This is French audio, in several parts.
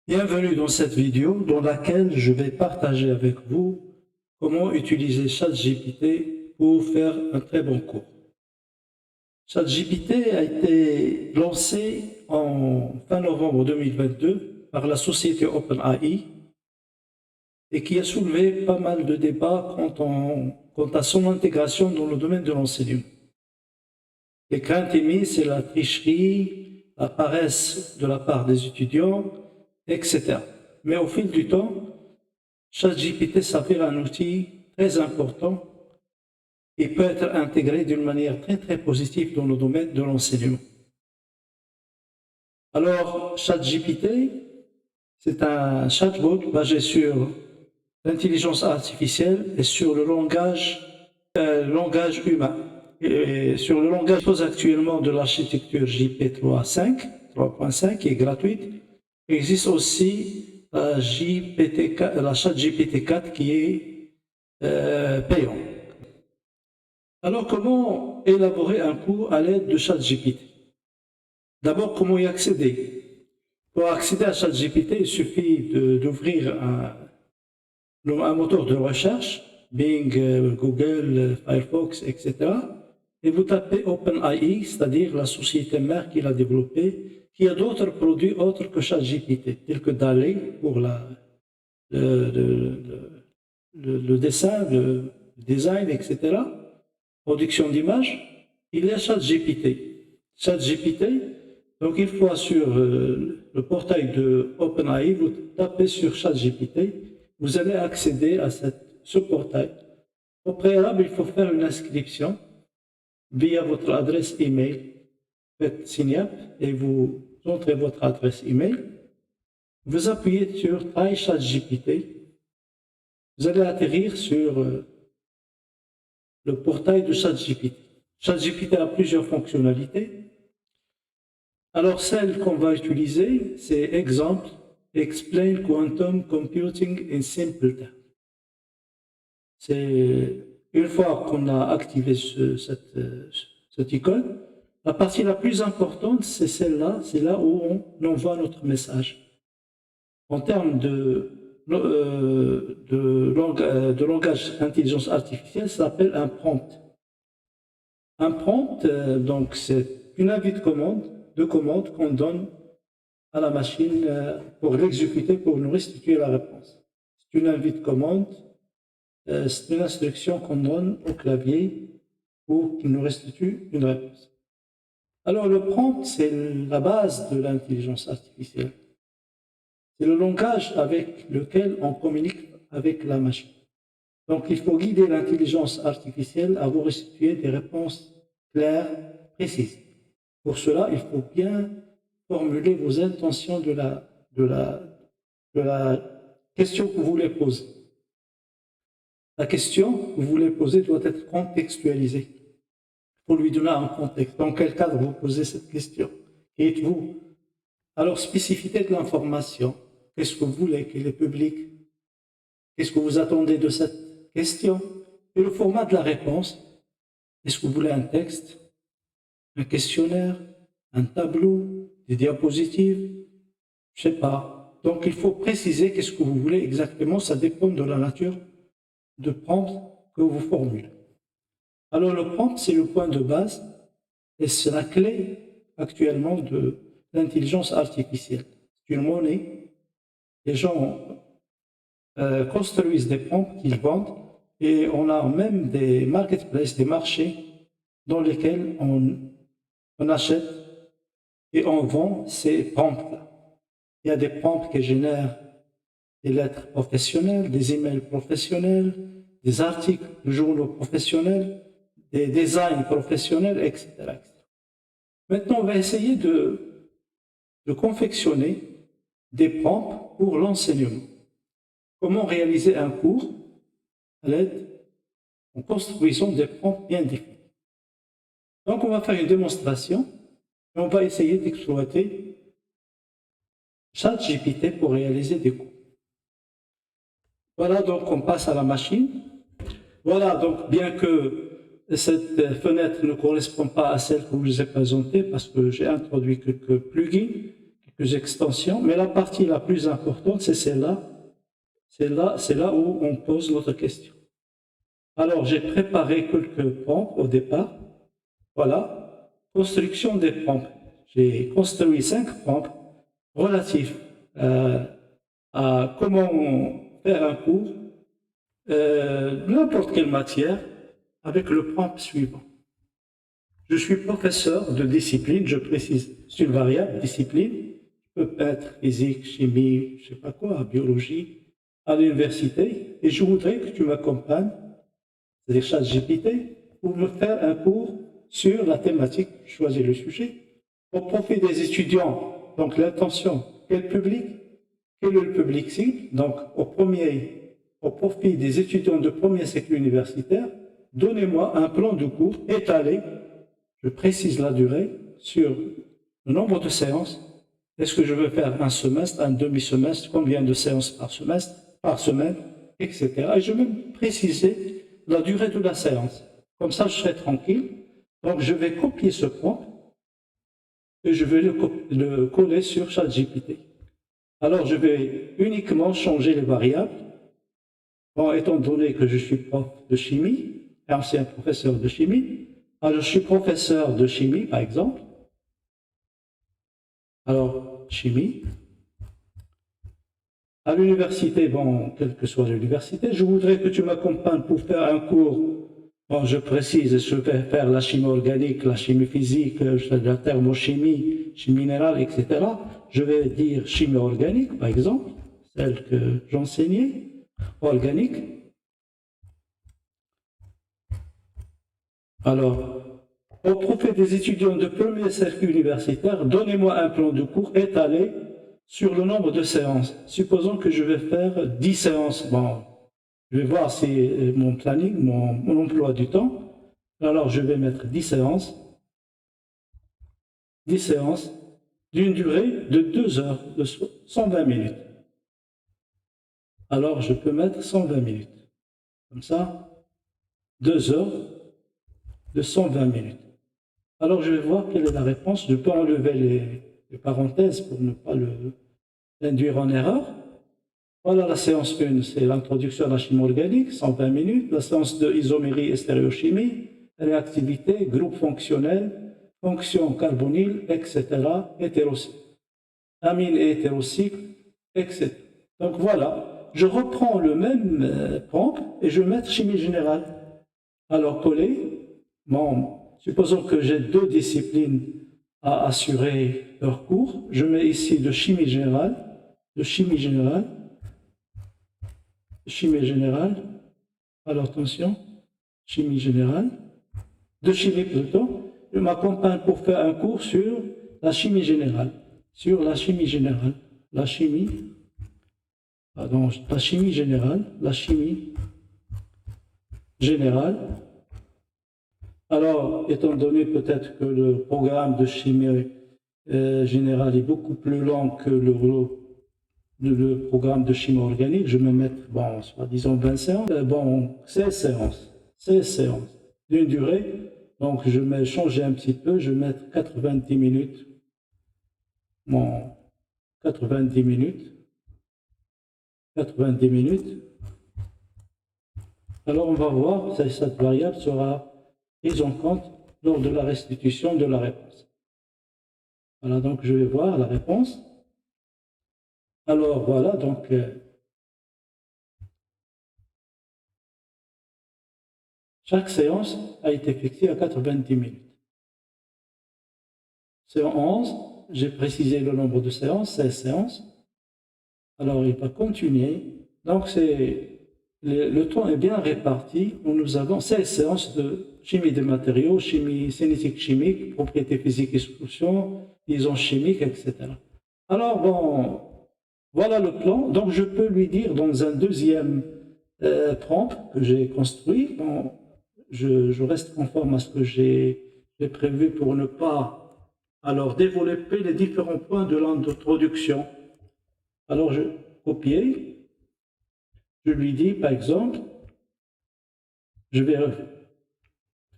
Bienvenue dans cette vidéo dans laquelle je vais partager avec vous comment utiliser ChatGPT pour faire un très bon cours. ChatGPT a été lancé en fin novembre 2022 par la société OpenAI et qui a soulevé pas mal de débats quant à son intégration dans le domaine de l'enseignement. Les craintes émises, c'est la tricherie, la paresse de la part des étudiants, etc. Mais au fil du temps, ChatGPT s'avère un outil très important et peut être intégré d'une manière très positive dans le domaine de l'enseignement. Alors, ChatGPT, c'est un chatbot basé sur l'intelligence artificielle et sur le langage humain. Et sur le langage actuellement de l'architecture JP 3.5 qui est gratuite. Il existe aussi la ChatGPT 4 qui est payant. Alors, comment élaborer un cours à l'aide de ChatGPT? D'abord, comment y accéder? Pour accéder à ChatGPT, il suffit d'ouvrir un moteur de recherche, Bing, Google, Firefox, etc. Et vous tapez OpenAI, c'est-à-dire la société mère qui l'a développé, qui a d'autres produits autres que ChatGPT, tels que DALL-E pour le dessin, le design, etc., production d'images. Il y a ChatGPT, donc il faut sur le portail de OpenAI, vous tapez sur ChatGPT, vous allez accéder à ce portail. Au préalable, il faut faire une inscription via votre adresse email. Faites sign up et vous entrez votre adresse email. Vous appuyez sur Try ChatGPT. Vous allez atterrir sur le portail de ChatGPT. ChatGPT a plusieurs fonctionnalités. Alors, celle qu'on va utiliser, c'est exemple, Explain Quantum Computing in Simple Terms. C'est une fois qu'on a activé cette icône, la partie la plus importante, c'est celle-là, c'est là où on envoie notre message. En termes de langage intelligence artificielle, ça s'appelle un prompt. Un prompt, donc c'est une invite de commande qu'on donne à la machine pour l'exécuter, pour nous restituer la réponse. C'est une invite commande. C'est une instruction qu'on donne au clavier pour qu'il nous restitue une réponse. Alors, le prompt, c'est la base de l'intelligence artificielle. C'est le langage avec lequel on communique avec la machine. Donc, il faut guider l'intelligence artificielle à vous restituer des réponses claires, précises. Pour cela, il faut bien formuler vos intentions de la question que vous voulez poser. La question que vous voulez poser doit être contextualisée. Il faut lui donner un contexte. Dans quel cadre vous posez cette question? Qui êtes-vous? Alors, spécificité de l'information. Qu'est-ce que vous voulez? Quel est public? Qu'est-ce que vous attendez de cette question? Et le format de la réponse. Est-ce que vous voulez un texte, un questionnaire, un tableau, des diapositives? Je ne sais pas. Donc, il faut préciser qu'est-ce que vous voulez exactement. Ça dépend de la nature de prompt que vous formulez. Alors, le prompt, c'est le point de base et c'est la clé actuellement de l'intelligence artificielle. C'est une monnaie. Les gens construisent des prompts qu'ils vendent et on a même des marketplaces, des marchés dans lesquels on achète et on vend ces prompts-là. Il y a des prompts qui génèrent des lettres professionnelles, des emails professionnels, des articles de journaux professionnels, des designs professionnels, etc. Maintenant, on va essayer de confectionner des prompts pour l'enseignement. Comment réaliser un cours à l'aide en construisant des prompts bien définis. Donc, on va faire une démonstration et on va essayer d'exploiter ChatGPT pour réaliser des cours. Voilà, donc on passe à la machine. Voilà, donc bien que cette fenêtre ne correspond pas à celle que je vous ai présentée parce que j'ai introduit quelques plugins, quelques extensions, mais la partie la plus importante, c'est celle-là. C'est là où on pose notre question. Alors, j'ai préparé quelques prompts au départ. Voilà, construction des prompts. J'ai construit 5 prompts relatifs à comment faire un cours, n'importe quelle matière, avec le prompt suivant. Je suis professeur de discipline, je précise, c'est une variable, discipline, peut être physique, chimie, je ne sais pas quoi, biologie, à l'université, et je voudrais que tu m'accompagnes, c'est-à-dire ChatGPT, pour me faire un cours sur la thématique, choisir le sujet, au profit des étudiants. Donc l'intention, quel public? Quel est le public cible? Donc au profit des étudiants de premier cycle universitaire, donnez-moi un plan de cours étalé, je précise la durée, sur le nombre de séances. Est-ce que je veux faire un semestre, un demi-semestre, combien de séances par semestre, par semaine, etc. Et je vais même préciser la durée de la séance. Comme ça, je serai tranquille. Donc, je vais copier ce prompt et je vais le coller sur ChatGPT. Alors, je vais uniquement changer les variables. Bon, étant donné que je suis prof de chimie, ancien professeur de chimie, alors je suis professeur de chimie, par exemple. Alors, chimie. À l'université, bon, quelle que soit l'université, je voudrais que tu m'accompagnes pour faire un cours. Bon, je précise, je vais faire la chimie organique, la chimie physique, la thermochimie, chimie minérale, etc. Je vais dire chimie organique, par exemple, celle que j'enseignais, organique. Alors, au profit des étudiants de premier cercle universitaire, donnez-moi un plan de cours étalé sur le nombre de séances. Supposons que je vais faire 10 séances. Bon, je vais voir si mon planning, mon emploi du temps. Alors, je vais mettre 10 séances d'une durée de 2 heures, de 120 minutes. Alors, je peux mettre 120 minutes. Comme ça, 2 heures de 120 minutes. Alors, je vais voir quelle est la réponse. Je peux enlever les parenthèses pour ne pas l'induire en erreur. Voilà la séance 1, c'est l'introduction à la chimie organique, 120 minutes. La séance 2, isomérie et stéréochimie, réactivité, groupe fonctionnel, fonction carbonyle, etc., amine et hétérocycle, etc. Donc voilà, je reprends le même prompt et je vais mettre chimie générale. Alors coller, bon, supposons que j'ai 2 disciplines à assurer leur cours, je mets ici de chimie générale, alors attention, chimie générale, de chimie plutôt, je m'accompagne pour faire un cours sur la chimie générale, la chimie générale. Alors, étant donné peut-être que le programme de chimie générale est beaucoup plus long que le programme de chimie organique, je vais me mettre, bon, soit disons 20 séances, 16 séances d'une durée. Donc, je vais changer un petit peu, je vais mettre 90 minutes. Bon, 90 minutes. Alors, on va voir si cette variable sera prise en compte lors de la restitution de la réponse. Voilà, donc je vais voir la réponse. Alors, voilà, donc... chaque séance a été fixée à 90 minutes. Séance 11, j'ai précisé le nombre de séances, 16 séances. Alors, il va continuer. Donc, le temps est bien réparti. Nous avons 16 séances de chimie des matériaux, chimie cinétique chimique, propriétés physiques et solutions, liaison chimique, etc. Alors, bon, voilà le plan. Donc, je peux lui dire dans un deuxième prompt que j'ai construit, bon, je reste conforme à ce que j'ai prévu pour ne pas alors développer les différents points de l'introduction. Alors je copie, je lui dis par exemple, je vais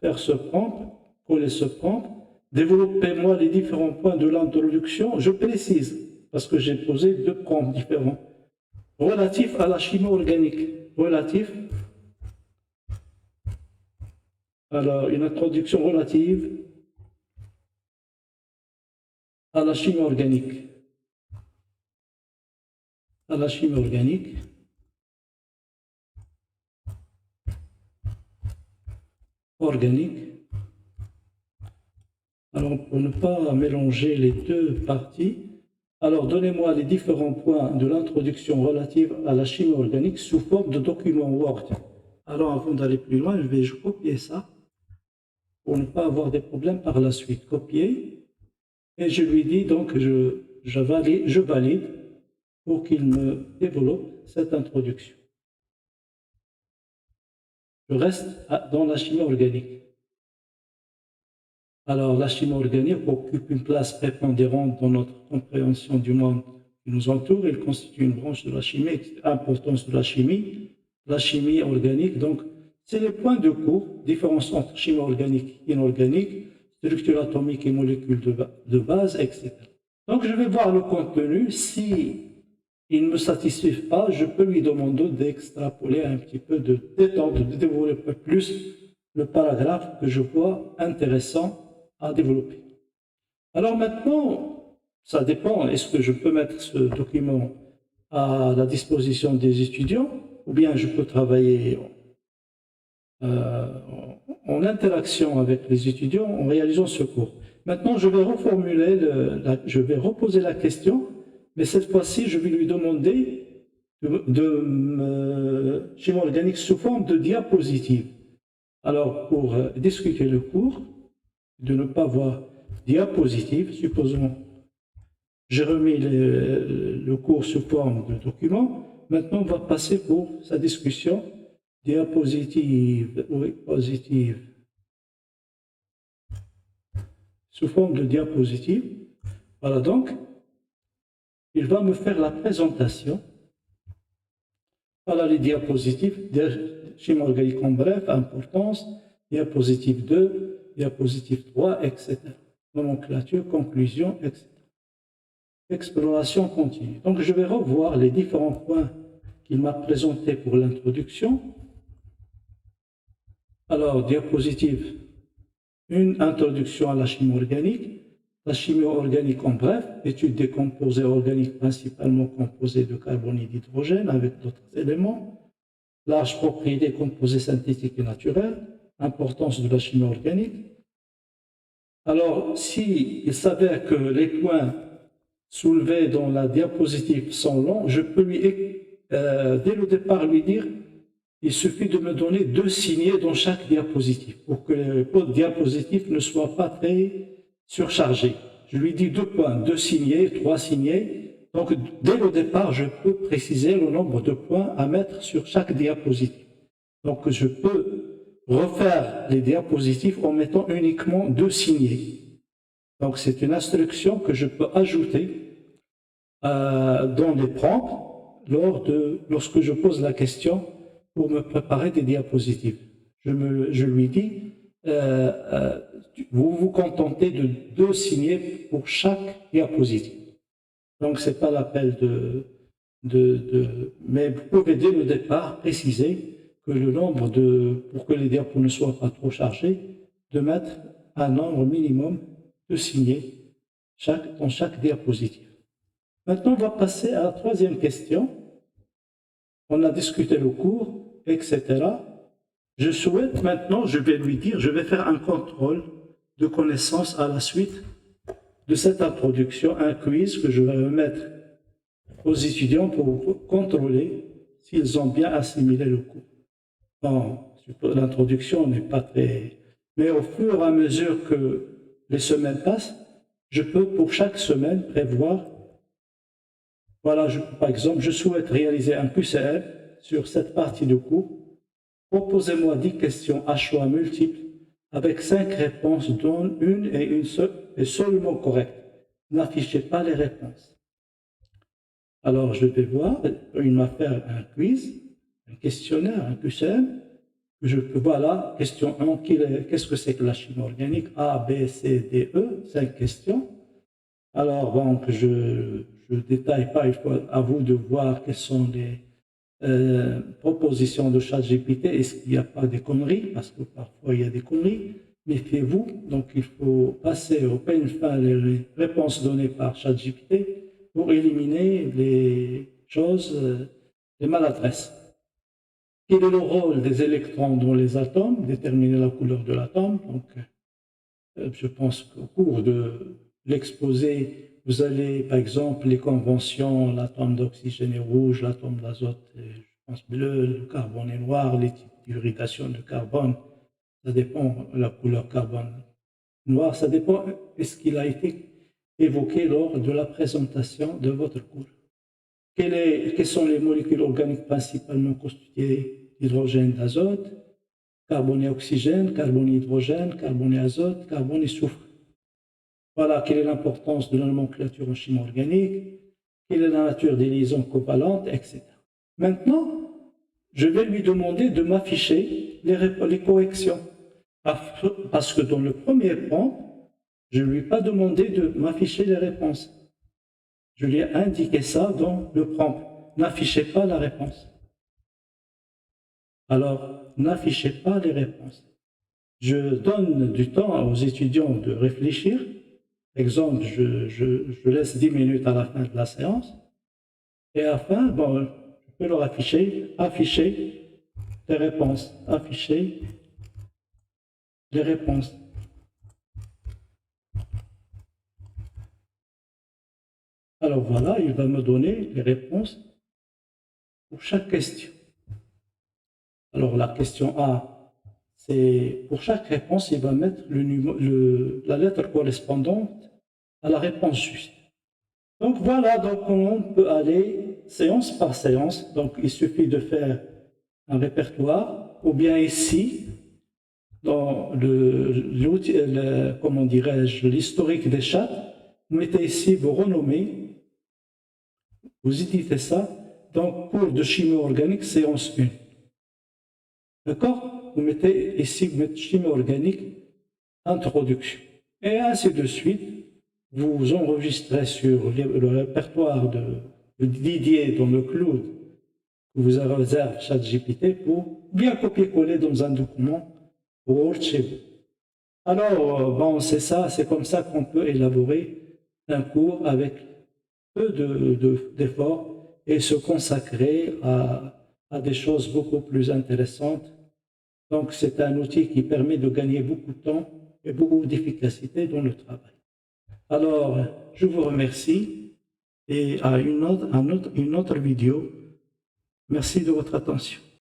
faire ce prompt, coller ce prompt, développez-moi les différents points de l'introduction, je précise parce que j'ai posé deux prompts différents. Relatif à la chimie organique. Relatif. Alors, une introduction relative à la chimie organique. À la chimie organique. Organique. Alors, pour ne pas mélanger les deux parties, alors donnez-moi les différents points de l'introduction relative à la chimie organique sous forme de document Word. Alors, avant d'aller plus loin, je vais copier ça pour ne pas avoir des problèmes par la suite. Copier. Et je lui dis donc je valide pour qu'il me développe cette introduction. Je reste dans la chimie organique. Alors, la chimie organique occupe une place prépondérante dans notre compréhension du monde qui nous entoure. Elle constitue une branche de la chimie, importance de la chimie organique. Donc, c'est les points de cours, différence entre chimie organique et inorganique, structure atomique et molécules de base, etc. Donc, je vais voir le contenu. Si il ne me satisfait pas, je peux lui demander d'extrapoler un petit peu, de d'étendre, de développer plus le paragraphe que je vois intéressant à développer. Alors maintenant, ça dépend, est-ce que je peux mettre ce document à la disposition des étudiants ou bien je peux travailler en interaction avec les étudiants en réalisant ce cours. Maintenant, je vais reformuler, je vais reposer la question, mais cette fois-ci, je vais lui demander de chimie organique sous forme de diapositive. Alors, pour discuter le cours, de ne pas voir diapositive, supposons, j'ai remis le cours sous forme de document, maintenant on va passer pour sa discussion, diapositive, oui, positive, sous forme de diapositive. Voilà donc, il va me faire la présentation. Voilà les diapositives, chimie organique en bref, importance, diapositive 2, diapositive 3, etc. Nomenclature, conclusion, etc. Exploration continue. Donc, je vais revoir les différents points qu'il m'a présentés pour l'introduction. Alors, diapositive, une introduction à la chimie organique. La chimie organique en bref, étude des composés organiques principalement composés de carbone et d'hydrogène avec d'autres éléments. Large propriété composés synthétiques et naturels. Importance de la chimie organique. Alors, s'il s'avère que les points soulevés dans la diapositive sont longs, je peux lui, dès le départ, lui dire il suffit de me donner 2 signets dans chaque diapositive pour que le diapositive ne soit pas très surchargé. Je lui dis 2 points, 2 signets, 3 signets. Donc, dès le départ, je peux préciser le nombre de points à mettre sur chaque diapositive. Donc, je peux refaire les diapositives en mettant uniquement 2 signets. Donc, c'est une instruction que je peux ajouter dans les prompts lorsque je pose la question pour me préparer des diapositives. Je lui dis, vous vous contentez de 2 signets pour chaque diapositive. Donc, ce n'est pas l'appel mais vous pouvez dès le départ préciser que le nombre pour que les diapos ne soient pas trop chargés, de mettre un nombre minimum de signets dans chaque diapositive. Maintenant, on va passer à la 3e question. On a discuté le cours, etc. Je souhaite maintenant, je vais lui dire, je vais faire un contrôle de connaissances à la suite de cette introduction, un quiz que je vais remettre aux étudiants pour contrôler s'ils ont bien assimilé le cours. Bon, l'introduction n'est pas très... Mais au fur et à mesure que les semaines passent, je peux pour chaque semaine prévoir, voilà, par exemple, je souhaite réaliser un QCM sur cette partie du cours. Proposez-moi 10 questions à choix multiples avec 5 réponses, dont une seule est seulement correcte. N'affichez pas les réponses. Alors, je vais voir, il m'a fait un quiz, un questionnaire, un QCM. Voilà, question 1, qu'est-ce que c'est que la chimie organique? A, B, C, D, E, 5 questions. Alors, donc, je je ne détaille pas, il faut à vous de voir quelles sont les propositions de ChatGPT. Est-ce qu'il n'y a pas des conneries? Parce que parfois il y a des conneries. Méfiez-vous. Donc il faut passer au peigne fin les réponses données par ChatGPT pour éliminer les choses, les maladresses. Quel est le rôle des électrons dans les atomes? Déterminer la couleur de l'atome. Donc, je pense qu'au cours de l'exposé, vous allez, par exemple, les conventions, l'atome d'oxygène est rouge, l'atome d'azote est, je pense, bleu, le carbone est noir, les types d'irrigation de carbone, ça dépend de la couleur carbone noire, ça dépend de ce qu'il a été évoqué lors de la présentation de votre cours. Quelles sont les molécules organiques principalement constituées d'hydrogène, d'azote, carbone et oxygène, carbone et hydrogène, carbone et azote, carbone et soufre. Voilà, quelle est l'importance de la nomenclature en chimie organique, quelle est la nature des liaisons covalentes, etc. Maintenant, je vais lui demander de m'afficher les corrections. Parce que dans le premier prompt, je ne lui ai pas demandé de m'afficher les réponses. Je lui ai indiqué ça dans le prompt. N'affichez pas la réponse. Alors, n'affichez pas les réponses. Je donne du temps aux étudiants de réfléchir. Exemple, je laisse 10 minutes à la fin de la séance. Et à la fin, bon, je peux leur afficher les réponses. Afficher les réponses. Alors voilà, il va me donner les réponses pour chaque question. Alors la question A, c'est pour chaque réponse, il va mettre la lettre correspondante à la réponse juste. Donc voilà, donc on peut aller séance par séance. Donc il suffit de faire un répertoire, ou bien ici, dans comment dirais-je, l'historique des chats, vous mettez ici vos renommées, vous éditez ça, donc cours de chimie organique, séance 1. D'accord? Vous mettez ici, vous mettez chimie organique, introduction. Et ainsi de suite, vous enregistrez sur le répertoire de Didier dans le cloud que vous réserve ChatGPT pour bien copier-coller dans un document Word chez vous. Alors, bon, c'est ça, c'est comme ça qu'on peut élaborer un cours avec peu d'efforts et se consacrer à des choses beaucoup plus intéressantes. Donc, c'est un outil qui permet de gagner beaucoup de temps et beaucoup d'efficacité dans le travail. Alors, je vous remercie et à une autre vidéo. Merci de votre attention.